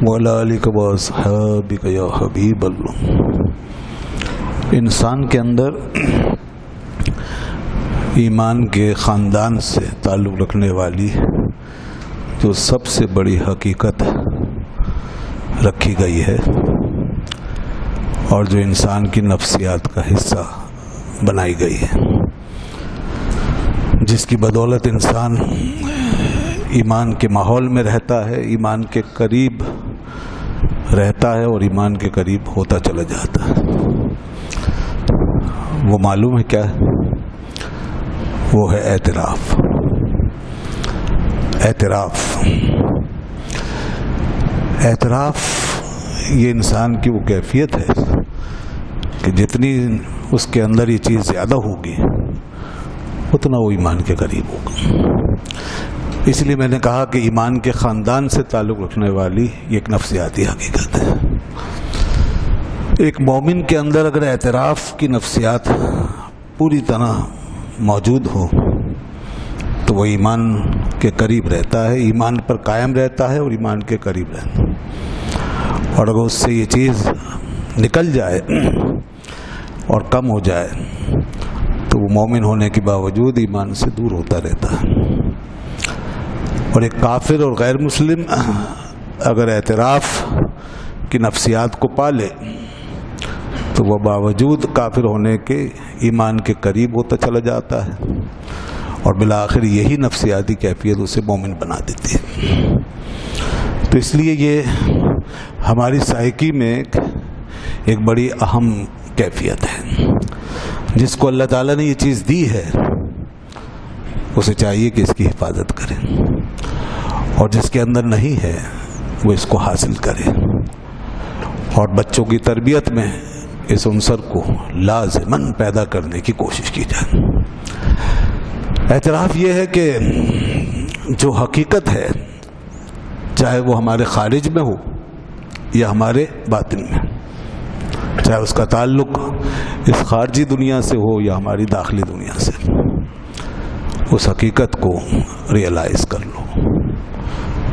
وَعَلَىٰ آلِكَ وَأَصْحَابِكَ يَا حبیب اللہ۔ انسان کے اندر ایمان کے خاندان سے تعلق رکھنے والی جو سب سے بڑی حقیقت رکھی گئی ہے اور جو انسان کی نفسیات کا حصہ بنائی گئی ہے، جس کی بدولت انسان ایمان کے ماحول میں رہتا ہے، ایمان کے قریب رہتا ہے اور ایمان کے قریب ہوتا چلا جاتا ہے۔ وہ معلوم ہے کیا ہے؟ وہ ہے اعتراف۔ اعتراف یہ انسان کی وہ کیفیت ہے کہ جتنی اس کے اندر یہ چیز زیادہ ہوگی اتنا وہ ایمان کے قریب ہوگا۔ اس لیے میں نے کہا کہ ایمان کے خاندان سے تعلق رکھنے والی یہ ایک نفسیاتی حقیقت ہے۔ ایک مومن کے اندر اگر اعتراف کی نفسیات پوری طرح موجود ہو تو وہ ایمان کے قریب رہتا ہے، ایمان پر قائم رہتا ہے اور ایمان کے قریب رہتا ہے۔ اور اگر اس سے یہ چیز نکل جائے اور کم ہو جائے تو وہ مومن ہونے کے باوجود ایمان سے دور ہوتا رہتا ہے۔ اور ایک کافر اور غیر مسلم اگر اعتراف کی نفسیات کو پالے تو وہ باوجود کافر ہونے کے ایمان کے قریب ہوتا چلا جاتا ہے اور بالآخر یہی نفسیاتی کیفیت اسے مومن بنا دیتی ہے۔ تو اس لیے یہ ہماری سائیکی میں ایک بڑی اہم کیفیت ہے۔ جس کو اللہ تعالیٰ نے یہ چیز دی ہے اسے چاہیے کہ اس کی حفاظت کرے، اور جس کے اندر نہیں ہے وہ اس کو حاصل کرے، اور بچوں کی تربیت میں اس عنصر کو لازماً پیدا کرنے کی کوشش کی جائے۔ اعتراف یہ ہے کہ جو حقیقت ہے چاہے وہ ہمارے خارج میں ہو یا ہمارے باطن میں، چاہے اس کا تعلق اس خارجی دنیا سے ہو یا ہماری داخلی دنیا سے، اس حقیقت کو ریئلائز کر لو،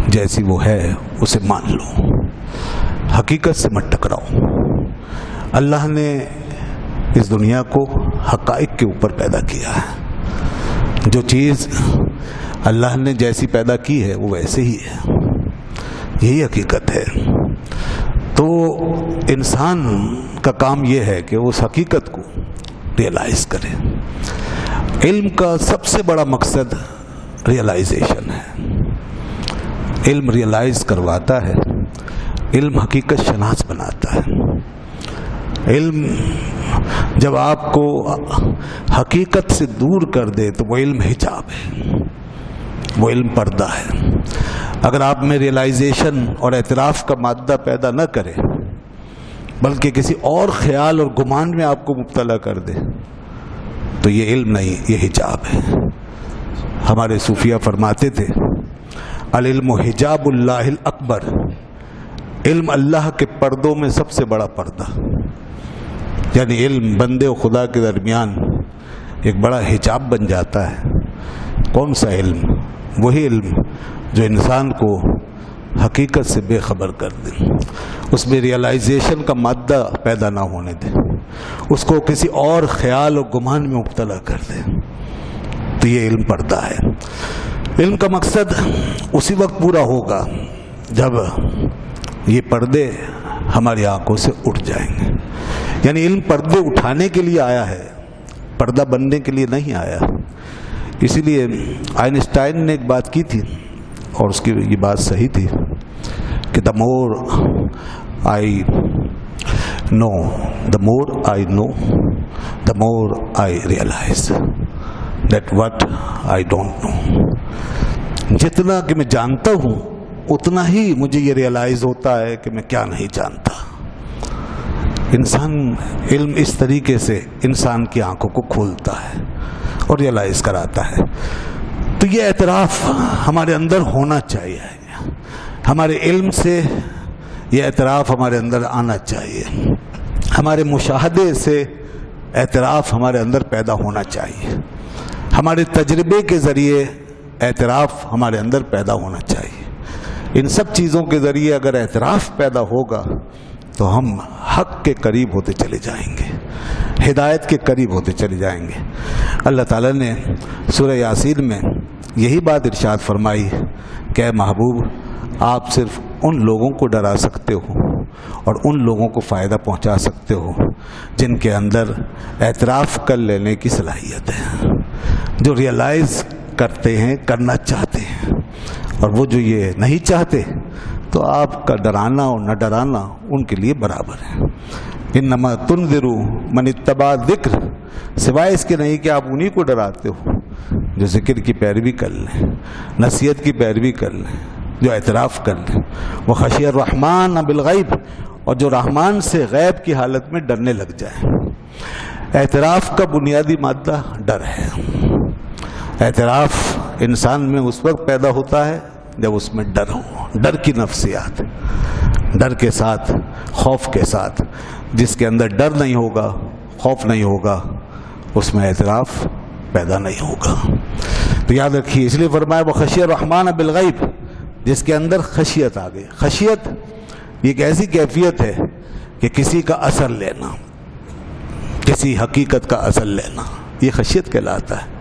جیسی وہ ہے اسے مان لو، حقیقت سے مت ٹکراؤ۔ اللہ نے اس دنیا کو حقائق کے اوپر پیدا کیا ہے، جو چیز اللہ نے جیسی پیدا کی ہے وہ ویسے ہی ہے، یہی حقیقت ہے۔ تو انسان کا کام یہ ہے کہ اس حقیقت کو ریئلائز کرے۔ علم کا سب سے بڑا مقصد ریئلائزیشن ہے۔ علم ریئلائز کرواتا ہے، علم حقیقت شناس بناتا ہے۔ علم جب آپ کو حقیقت سے دور کر دے تو وہ علم حجاب ہے، وہ علم پردہ ہے۔ اگر آپ میں ریئلائزیشن اور اعتراف کا مادہ پیدا نہ کرے بلکہ کسی اور خیال اور گمان میں آپ کو مبتلا کر دے تو یہ علم نہیں، یہ حجاب ہے۔ ہمارے صوفیہ فرماتے تھے العلم حجاب اللہ الاکبر، علم اللہ کے پردوں میں سب سے بڑا پردہ، یعنی علم بندے و خدا کے درمیان ایک بڑا حجاب بن جاتا ہے۔ کون سا علم؟ وہی علم جو انسان کو حقیقت سے بے خبر کر دے، اس میں ریئلائزیشن کا مادہ پیدا نہ ہونے دے، اس کو کسی اور خیال اور گمان میں مبتلا کر دے، تو یہ علم پردہ ہے۔ علم کا مقصد اسی وقت پورا ہوگا جب یہ پردے ہماری آنکھوں سے اٹھ جائیں گے۔ یعنی علم پردے اٹھانے کے لیے آیا ہے، پردہ بننے کے لیے نہیں آیا۔ اسی لیے آئنسٹائن نے ایک بات کی تھی اور اس کی یہ بات صحیح تھی کہ the more I know the more I realize that what I don't know۔ جتنا کہ میں جانتا ہوں اتنا ہی مجھے یہ ریئلائز ہوتا ہے کہ میں کیا نہیں جانتا۔ انسان علم اس طریقے سے انسان کی آنکھوں کو کھولتا ہے اور ریئلائز کراتا ہے۔ تو یہ اعتراف ہمارے اندر ہونا چاہیے، ہمارے علم سے یہ اعتراف ہمارے اندر آنا چاہیے، ہمارے مشاہدے سے اعتراف ہمارے اندر پیدا ہونا چاہیے، ہمارے تجربے کے ذریعے اعتراف ہمارے اندر پیدا ہونا چاہیے۔ ان سب چیزوں کے ذریعے اگر اعتراف پیدا ہوگا تو ہم حق کے قریب ہوتے چلے جائیں گے، ہدایت کے قریب ہوتے چلے جائیں گے۔ اللہ تعالیٰ نے سورہ یاسین میں یہی بات ارشاد فرمائی کہ اے محبوب آپ صرف ان لوگوں کو ڈرا سکتے ہو اور ان لوگوں کو فائدہ پہنچا سکتے ہو جن کے اندر اعتراف کر لینے کی صلاحیت ہے، جو ریئلائز کرتے ہیں، کرنا چاہتے ہیں، اور وہ جو یہ نہیں چاہتے تو آپ کا ڈرانا اور نہ ڈرانا ان کے لیے برابر ہے۔ انما تنذر من اتبع ذکر، سوائے اس کے نہیں کہ آپ انہی کو ڈراتے ہو جو ذکر کی پیروی کر لیں، نصیحت کی پیروی کر لیں، جو اعتراف کر لیں۔ وخشی الرحمن بالغیب، اور جو رحمان سے غیب کی حالت میں ڈرنے لگ جائے۔ اعتراف کا بنیادی مادہ ڈر ہے۔ اعتراف انسان میں اس وقت پیدا ہوتا ہے جب اس میں ڈر ہو، ڈر کی نفسیات، ڈر کے ساتھ، خوف کے ساتھ۔ جس کے اندر ڈر نہیں ہوگا، خوف نہیں ہوگا، اس میں اعتراف پیدا نہیں ہوگا۔ تو یاد رکھیے، اس لیے فرمایا وخشی الرحمن بالغیب، جس کے اندر خشیت آ گئی۔ خشیت یہ ایک ایسی کیفیت ہے کہ کسی کا اثر لینا، کسی حقیقت کا اثر لینا، یہ خشیت کہلاتا ہے۔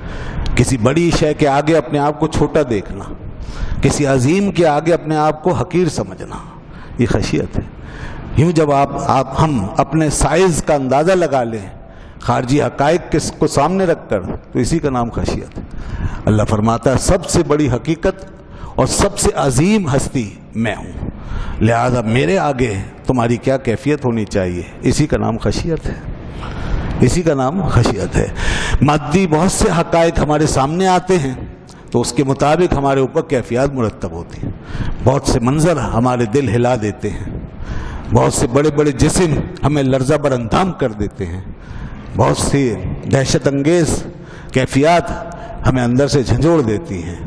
کسی بڑی شے کے آگے اپنے آپ کو چھوٹا دیکھنا، کسی عظیم کے آگے اپنے آپ کو حقیر سمجھنا، یہ خشیت ہے۔ یوں جب ہم اپنے سائز کا اندازہ لگا لیں خارجی حقائق کو سامنے رکھ کر، تو اسی کا نام خشیت ہے۔ اللہ فرماتا ہے سب سے بڑی حقیقت اور سب سے عظیم ہستی میں ہوں، لہذا میرے آگے تمہاری کیا کیفیت ہونی چاہیے، اسی کا نام خشیت ہے، اسی کا نام خشیت ہے۔ مادی بہت سے حقائق ہمارے سامنے آتے ہیں تو اس کے مطابق ہمارے اوپر کیفیات مرتب ہوتی ہیں۔ بہت سے منظر ہمارے دل ہلا دیتے ہیں، بہت سے بڑے بڑے جسم ہمیں لرزہ بر اندام کر دیتے ہیں، بہت سی دہشت انگیز کیفیات ہمیں اندر سے جھنجھوڑ دیتی ہیں۔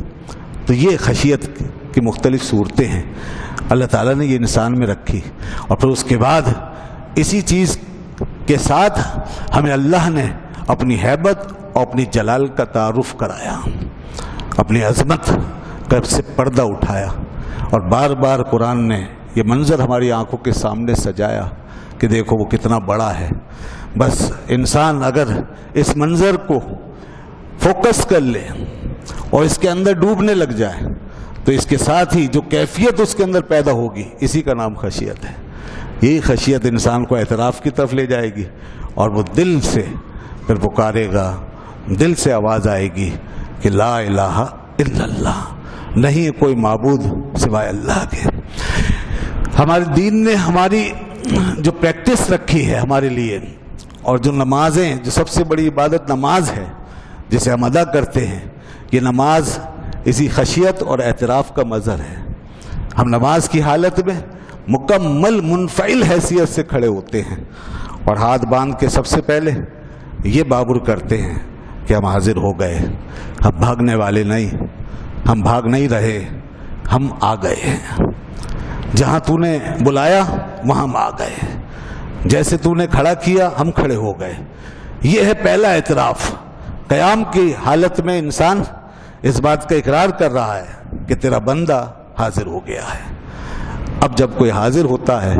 تو یہ خشیت کی مختلف صورتیں ہیں، اللہ تعالیٰ نے یہ انسان میں رکھی، اور پھر اس کے بعد اسی چیز کے ساتھ ہمیں اللہ نے اپنی ہیبت اور اپنی جلال کا تعارف کرایا، اپنی عظمت کا سے پردہ اٹھایا، اور بار بار قرآن نے یہ منظر ہماری آنکھوں کے سامنے سجایا کہ دیکھو وہ کتنا بڑا ہے۔ بس انسان اگر اس منظر کو فوکس کر لے اور اس کے اندر ڈوبنے لگ جائے تو اس کے ساتھ ہی جو کیفیت اس کے اندر پیدا ہوگی، اسی کا نام خشیت ہے۔ یہی خشیت انسان کو اعتراف کی طرف لے جائے گی، اور وہ دل سے پھر پکارے گا، دل سے آواز آئے گی کہ لا الہ الا اللہ، نہیں کوئی معبود سوائے اللہ کے۔ ہمارے دین نے ہماری جو پریکٹس رکھی ہے ہمارے لیے، اور جو نمازیں، جو سب سے بڑی عبادت نماز ہے جسے ہم ادا کرتے ہیں، یہ نماز اسی خشیت اور اعتراف کا مظہر ہے۔ ہم نماز کی حالت میں مکمل منفعل حیثیت سے کھڑے ہوتے ہیں اور ہاتھ باندھ کے سب سے پہلے یہ بابر کرتے ہیں کہ ہم حاضر ہو گئے، ہم بھاگنے والے نہیں، ہم بھاگ نہیں رہے، ہم آ گئے ہیں۔ جہاں تو نے بلایا وہاں ہم آ گئے، جیسے تو نے کھڑا کیا ہم کھڑے ہو گئے۔ یہ ہے پہلا اعتراف۔ قیام کی حالت میں انسان اس بات کا اقرار کر رہا ہے کہ تیرا بندہ حاضر ہو گیا ہے۔ اب جب کوئی حاضر ہوتا ہے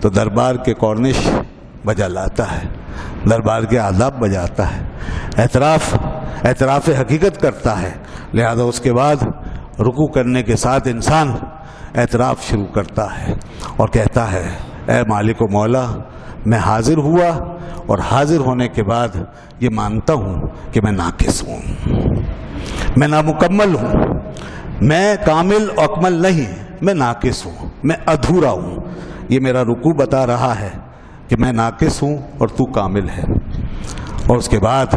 تو دربار کے کورنش بجا لاتا ہے، دربار کے آداب بجاتا ہے، اعتراف حقیقت کرتا ہے۔ لہذا اس کے بعد رکوع کرنے کے ساتھ انسان اعتراف شروع کرتا ہے اور کہتا ہے اے مالک و مولا، میں حاضر ہوا، اور حاضر ہونے کے بعد یہ مانتا ہوں کہ میں ناقص ہوں، میں نامکمل ہوں، میں کامل و اکمل نہیں، میں ناقص ہوں، میں ادھورا ہوں۔ یہ میرا رکوع بتا رہا ہے کہ میں ناقص ہوں اور تو کامل ہے۔ اور اس کے بعد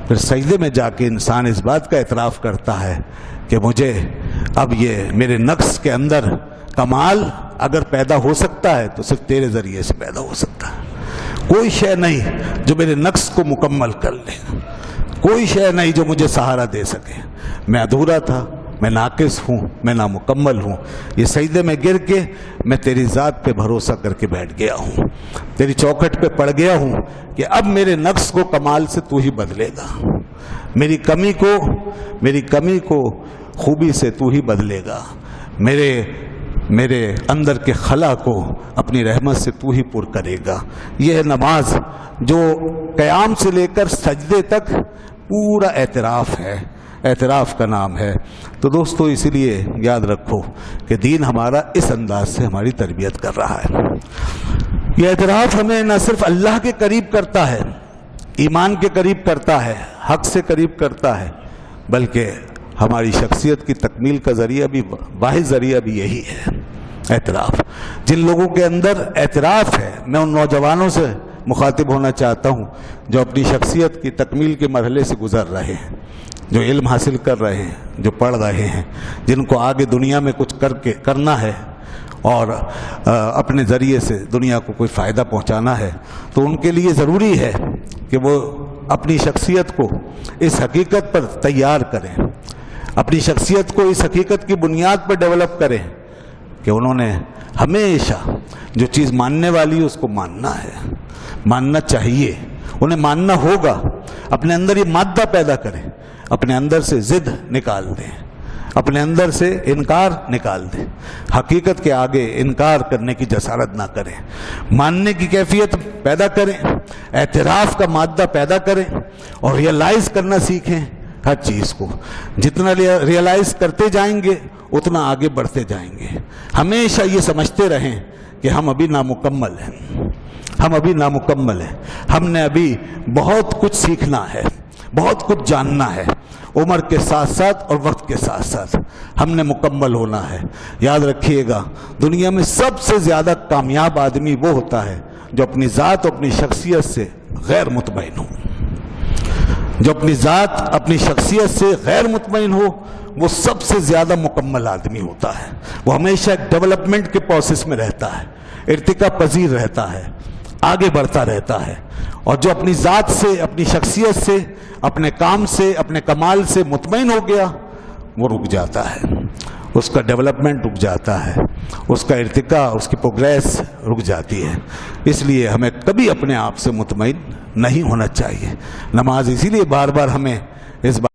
پھر سجدے میں جا کے انسان اس بات کا اعتراف کرتا ہے کہ مجھے اب یہ میرے نقص کے اندر کمال اگر پیدا ہو سکتا ہے تو صرف تیرے ذریعے سے پیدا ہو سکتا ہے۔ کوئی شے نہیں جو میرے نقص کو مکمل کر لے، کوئی شے نہیں جو مجھے سہارا دے سکے۔ میں ادھورا تھا، میں ناقص ہوں، میں نامکمل ہوں۔ یہ سجدے میں گر کے میں تیری ذات پہ بھروسہ کر کے بیٹھ گیا ہوں، تیری چوکھٹ پہ پڑ گیا ہوں کہ اب میرے نقص کو کمال سے تو ہی بدلے گا، میری کمی کو خوبی سے تو ہی بدلے گا، میرے اندر کے خلا کو اپنی رحمت سے تو ہی پر کرے گا. یہ نماز جو قیام سے لے کر سجدے تک پورا اعتراف ہے، اعتراف کا نام ہے. تو دوستو اسی لیے یاد رکھو کہ دین ہمارا اس انداز سے ہماری تربیت کر رہا ہے. یہ اعتراف ہمیں نہ صرف اللہ کے قریب کرتا ہے، ایمان کے قریب کرتا ہے، حق سے قریب کرتا ہے، بلکہ ہماری شخصیت کی تکمیل کا ذریعہ بھی، واحد ذریعہ بھی یہی ہے، اعتراف. جن لوگوں کے اندر اعتراف ہے، میں ان نوجوانوں سے مخاطب ہونا چاہتا ہوں جو اپنی شخصیت کی تکمیل کے مرحلے سے گزر رہے ہیں، جو علم حاصل کر رہے ہیں، جو پڑھ رہے ہیں، جن کو آگے دنیا میں کچھ کرنا ہے اور اپنے ذریعے سے دنیا کو کوئی فائدہ پہنچانا ہے. تو ان کے لیے ضروری ہے کہ وہ اپنی شخصیت کو اس حقیقت پر تیار کریں، اپنی شخصیت کو اس حقیقت کی بنیاد پر ڈیولپ کریں کہ انہوں نے ہمیشہ جو چیز ماننے والی ہے اس کو ماننا ہے، ماننا چاہیے، انہیں ماننا ہوگا. اپنے اندر یہ مادہ پیدا کریں، اپنے اندر سے ضد نکال دیں، اپنے اندر سے انکار نکال دیں، حقیقت کے آگے انکار کرنے کی جسارت نہ کریں، ماننے کی کیفیت پیدا کریں، اعتراف کا مادہ پیدا کریں اور ریئلائز کرنا سیکھیں. ہر چیز کو جتنا ریئلائز کرتے جائیں گے اتنا آگے بڑھتے جائیں گے. ہمیشہ یہ سمجھتے رہیں کہ ہم ابھی نامکمل ہیں، ہم ابھی نامکمل ہیں، ہم نے ابھی بہت کچھ سیکھنا ہے، بہت کچھ جاننا ہے. عمر کے ساتھ ساتھ اور وقت کے ساتھ ساتھ ہم نے مکمل ہونا ہے. یاد رکھیے گا دنیا میں سب سے زیادہ کامیاب آدمی وہ ہوتا ہے جو اپنی ذات اور اپنی شخصیت سے غیر مطمئن ہو. جو اپنی ذات اپنی شخصیت سے غیر مطمئن ہو وہ سب سے زیادہ مکمل آدمی ہوتا ہے. وہ ہمیشہ ایک ڈیولپمنٹ کے پروسیس میں رہتا ہے، ارتقا پذیر رہتا ہے، آگے بڑھتا رہتا ہے. اور جو اپنی ذات سے، اپنی شخصیت سے، اپنے کام سے، اپنے کمال سے مطمئن ہو گیا وہ رک جاتا ہے، اس کا ڈیولپمنٹ رک جاتا ہے، اس کا ارتقا، اس کی پروگریس رک جاتی ہے. اس لیے ہمیں کبھی اپنے آپ سے مطمئن نہیں ہونا چاہیے. نماز اسی لیے بار بار ہمیں اس